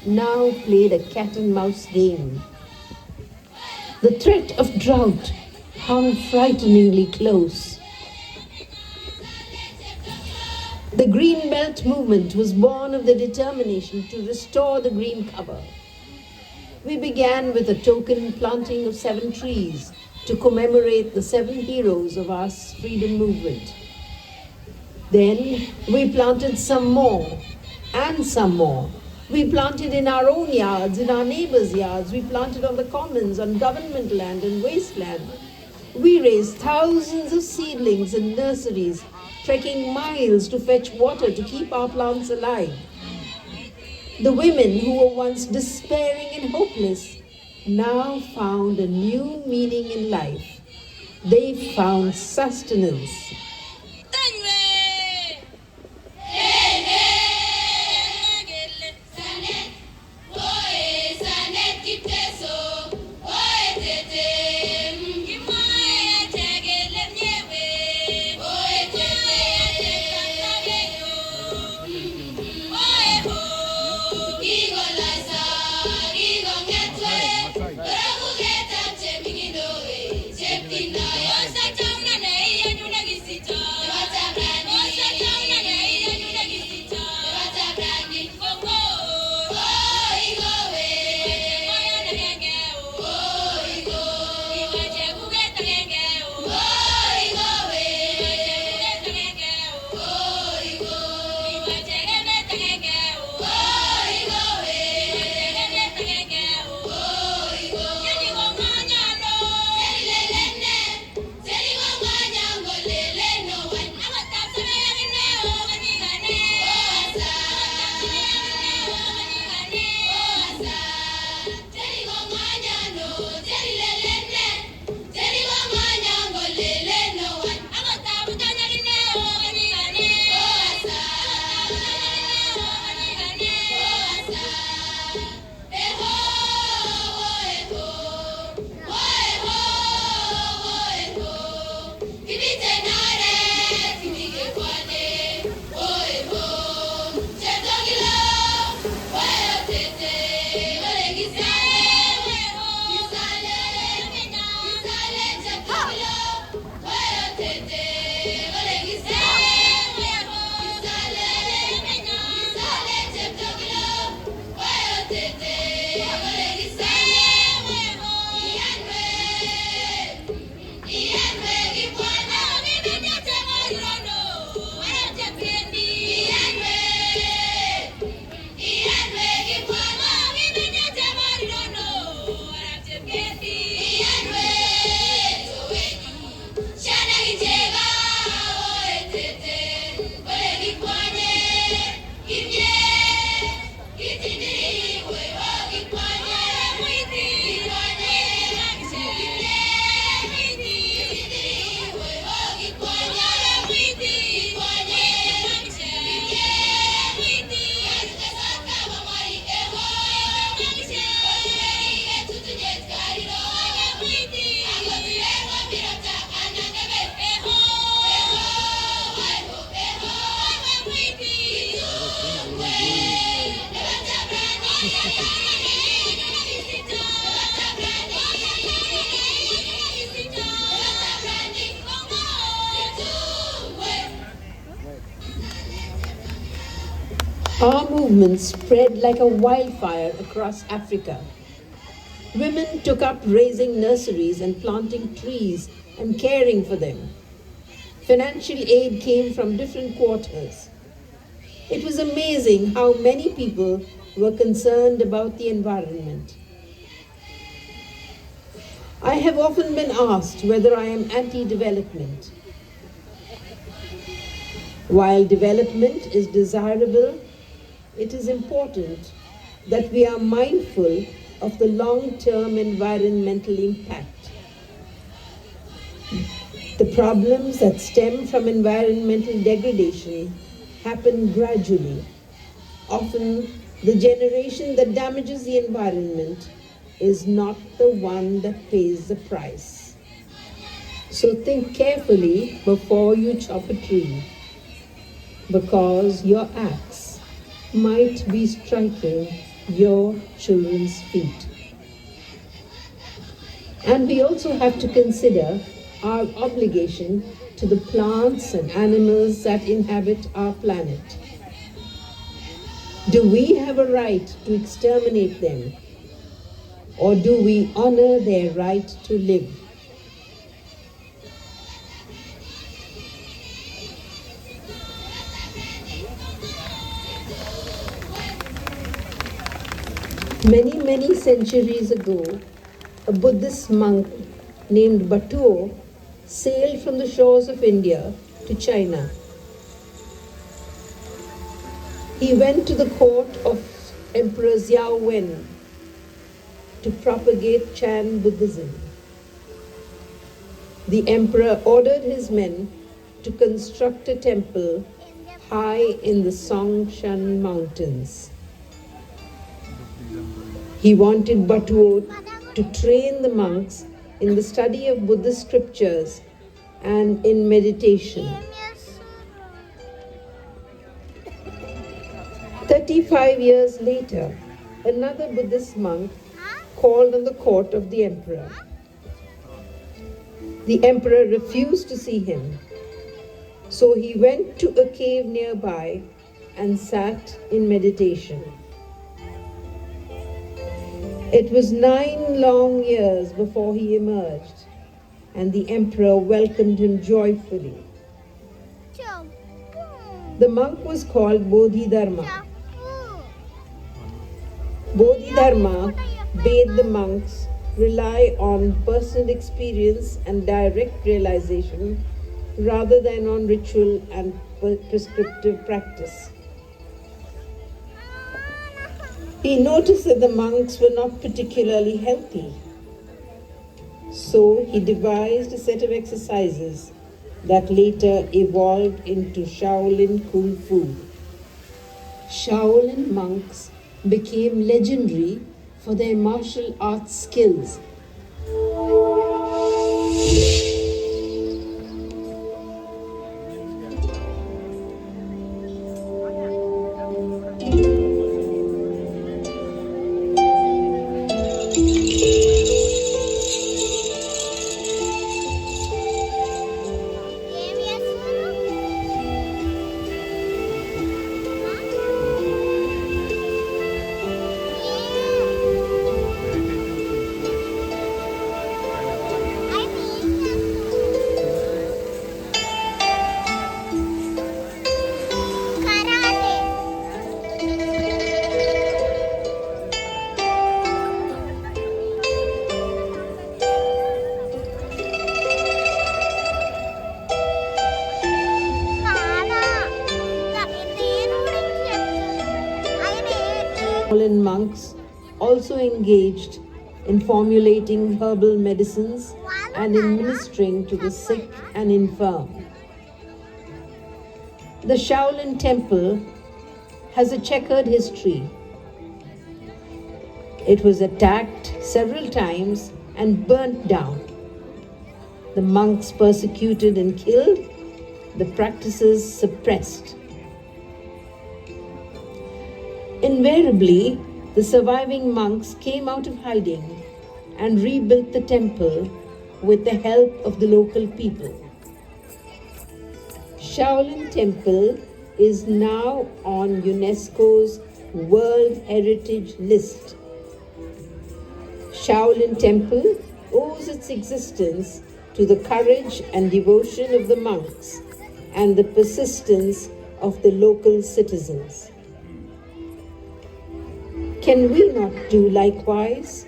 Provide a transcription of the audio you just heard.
now played a cat and mouse game. The threat of drought hung frighteningly close. The Green Belt movement was born of the determination to restore the green cover. We began with a token planting of 7 trees to commemorate the 7 heroes of our freedom movement. Then we planted some more and some more. We planted in our own yards, in our neighbors' yards. We planted on the commons, on government land and wasteland. We raised thousands of seedlings in nurseries, trekking miles to fetch water to keep our plants alive. The women who were once despairing and hopeless now found a new meaning in life. They found sustenance. Our movement spread like a wildfire across Africa. Women took up raising nurseries and planting trees and caring for them. Financial aid came from different quarters. It was amazing how many people were concerned about the environment. I have often been asked whether I am anti-development. While development is desirable, it is important that we are mindful of the long-term environmental impact. The problems that stem from environmental degradation happen gradually. Often, the generation that damages the environment is not the one that pays the price. So think carefully before you chop a tree, because your axe might be striking your children's feet. And we also have to consider our obligation to the plants and animals that inhabit our planet. Do we have a right to exterminate them, or do we honor their right to live? Many centuries ago, a Buddhist monk named Batuo sailed from the shores of India to China. He went to the court of Emperor Xiao Wen to propagate Chan Buddhism. The emperor ordered his men to construct a temple high in the Songshan Mountains. He wanted Batuo to train the monks in the study of Buddhist scriptures and in meditation. 35 years later, another Buddhist monk called on the court of the emperor. The emperor refused to see him, so he went to a cave nearby and sat in meditation. It was 9 long years before he emerged, and the emperor welcomed him joyfully. The monk was called Bodhidharma. Bodhidharma bade the monks rely on personal experience and direct realization rather than on ritual and prescriptive practice. He noticed that the monks were not particularly healthy. So he devised a set of exercises that later evolved into Shaolin Kung Fu. Shaolin monks became legendary for their martial arts skills. Shaolin monks also engaged in formulating herbal medicines and in ministering to the sick and infirm. The Shaolin Temple has a checkered history. It was attacked several times and burnt down. The monks persecuted and killed, the practices suppressed. Invariably, the surviving monks came out of hiding and rebuilt the temple with the help of the local people. Shaolin Temple is now on UNESCO's World Heritage List. Shaolin Temple owes its existence to the courage and devotion of the monks and the persistence of the local citizens. Can we not do likewise?